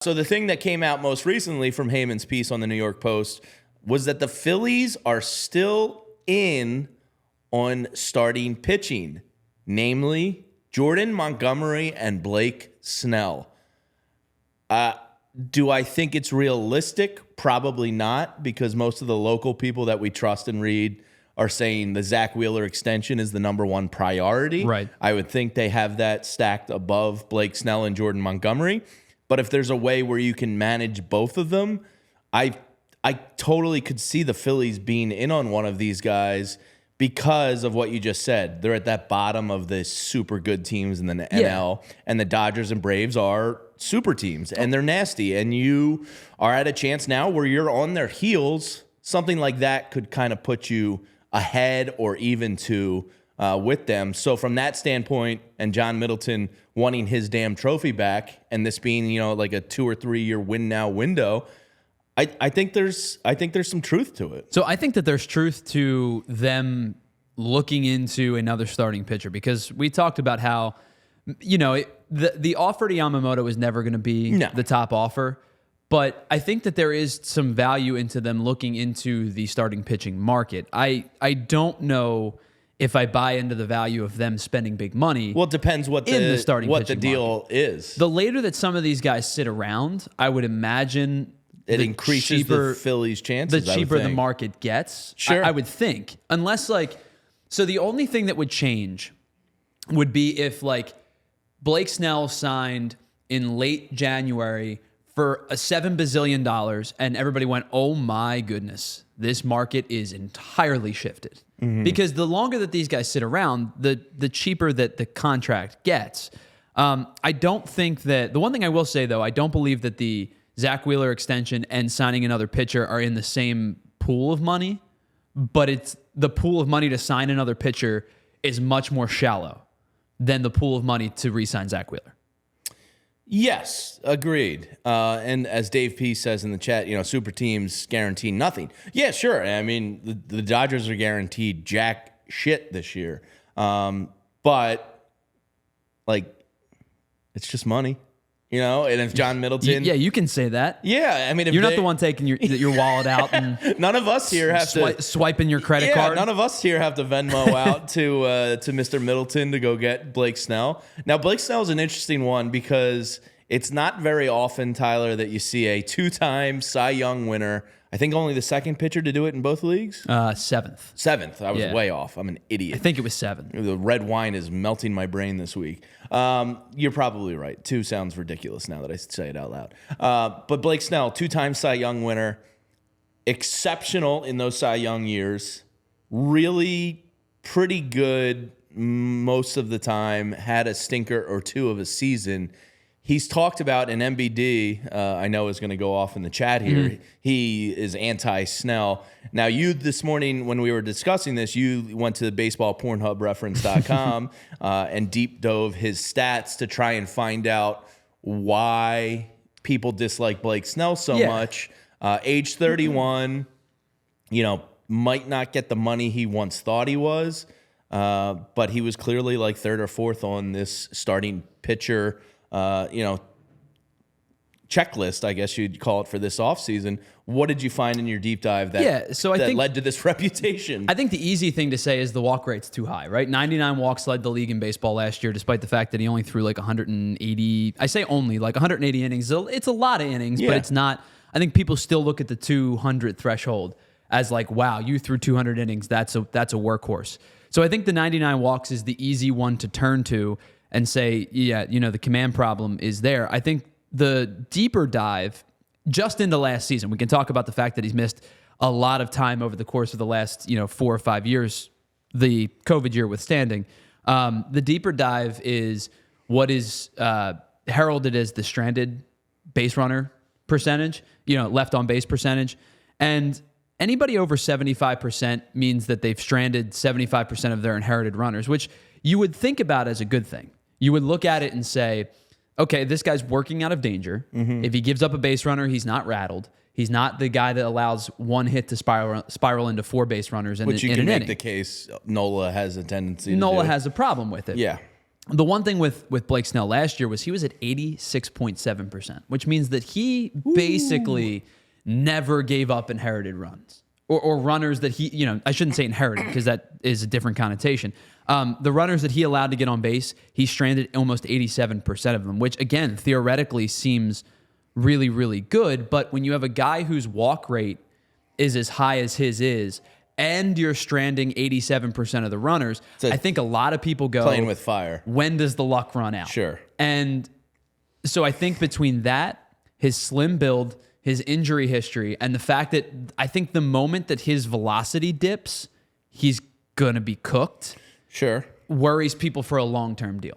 So the thing that came out most recently from Heyman's piece on the New York Post was that the Phillies are still in on starting pitching, namely Jordan Montgomery and Blake Snell. Do I think it's realistic? Probably not, because most of the local people that we trust and read are saying the Zach Wheeler extension is the number one priority. Right. I would think they have that stacked above Blake Snell and Jordan Montgomery. But if there's a way where you can manage both of them, I totally could see the Phillies being in on one of these guys because of what you just said. They're at that bottom of the super good teams in the NL, and the Dodgers and Braves are super teams, and they're nasty. And you are at a chance now where you're on their heels. Something like that could kind of put you ahead or even to with them. So from that standpoint, and John Middleton wanting his damn trophy back, and this being, you know, like a 2 or 3 year win now window, I think there's some truth to it. So I think that there's truth to them looking into another starting pitcher, because we talked about how, you know, the offer to Yamamoto is never going to be the top offer. But I think that there is some value into them looking into the starting pitching market. I don't know if I buy into the value of them spending big money. Well, it depends what the deal is. The later that some of these guys sit around, I would imagine it increases the Phillies' chances. The cheaper the market gets, sure. I would think. Unless, like, so the only thing that would change would be if, like, Blake Snell signed in late January for a $7 bazillion, and everybody went, oh my goodness, this market is entirely shifted. Mm-hmm. Because the longer that these guys sit around, the cheaper that the contract gets. I don't think that, the one thing I will say though, I don't believe that the Zach Wheeler extension and signing another pitcher are in the same pool of money, but it's the pool of money to sign another pitcher is much more shallow than the pool of money to re-sign Zach Wheeler. Yes, agreed. And as Dave P says in the chat, you know, super teams guarantee nothing. Yeah, sure. I mean, the Dodgers are guaranteed jack shit this year. But, like, it's just money, you know? And if John Middleton... Yeah, you can say that. Yeah, I mean... If You're not the one taking your wallet out and... None of us here have to... Swiping your credit card. None of us here have to Venmo out to Mr. Middleton to go get Blake Snell. Now, Blake Snell is an interesting one because it's not very often, Tyler, that you see a two-time Cy Young winner. I think only the second pitcher to do it in both leagues? Seventh. Seventh. I was way off. I'm an idiot. I think it was 7. The red wine is melting my brain this week. You're probably right. 2 sounds ridiculous now that I say it out loud. But Blake Snell, 2-time Cy Young winner, exceptional in those Cy Young years, really pretty good most of the time, had a stinker or 2 of a season. He's talked about an MBD, I know is going to go off in the chat here. Mm-hmm. He is anti-Snell. Now, you this morning, when we were discussing this, you went to baseballpornhubreference.com and deep dove his stats to try and find out why people dislike Blake Snell so much. Age 31, you know, might not get the money he once thought he was, but he was clearly like 3rd or 4th on this starting pitcher checklist, I guess you'd call it, for this offseason. What did you find in your deep dive that led to this reputation? I think the easy thing to say is the walk rate's too high, right? 99 walks led the league in baseball last year, despite the fact that he only threw like 180. I say only, like 180 innings. It's a lot of innings, but it's not. I think people still look at the 200 threshold as like, wow, you threw 200 innings. That's a workhorse. So I think the 99 walks is the easy one to turn to and say, yeah, you know, the command problem is there. I think the deeper dive just into last season, we can talk about the fact that he's missed a lot of time over the course of the last, 4 or 5 years, the COVID year withstanding. The deeper dive is what is heralded as the stranded base runner percentage, left on base percentage. And anybody over 75% means that they've stranded 75% of their inherited runners, which you would think about as a good thing. You would look at it and say, okay, this guy's working out of danger. Mm-hmm. If he gives up a base runner, he's not rattled. He's not the guy that allows one hit to spiral into 4 base runners in an inning. Which you can make the case Nola has a tendency to do. Nola has a problem with it. Yeah. The one thing with Blake Snell last year was he was at 86.7%, which means that he basically never gave up inherited runs or runners that he, I shouldn't say inherited because that is a different connotation. The runners that he allowed to get on base, he stranded almost 87% of them, which again, theoretically seems really, really good. But when you have a guy whose walk rate is as high as his is, and you're stranding 87% of the runners, I think a lot of people go playing with fire. When does the luck run out? Sure. And so I think between that, his slim build, his injury history, and the fact that I think the moment that his velocity dips, he's going to be cooked. Sure. Worries people for a long-term deal.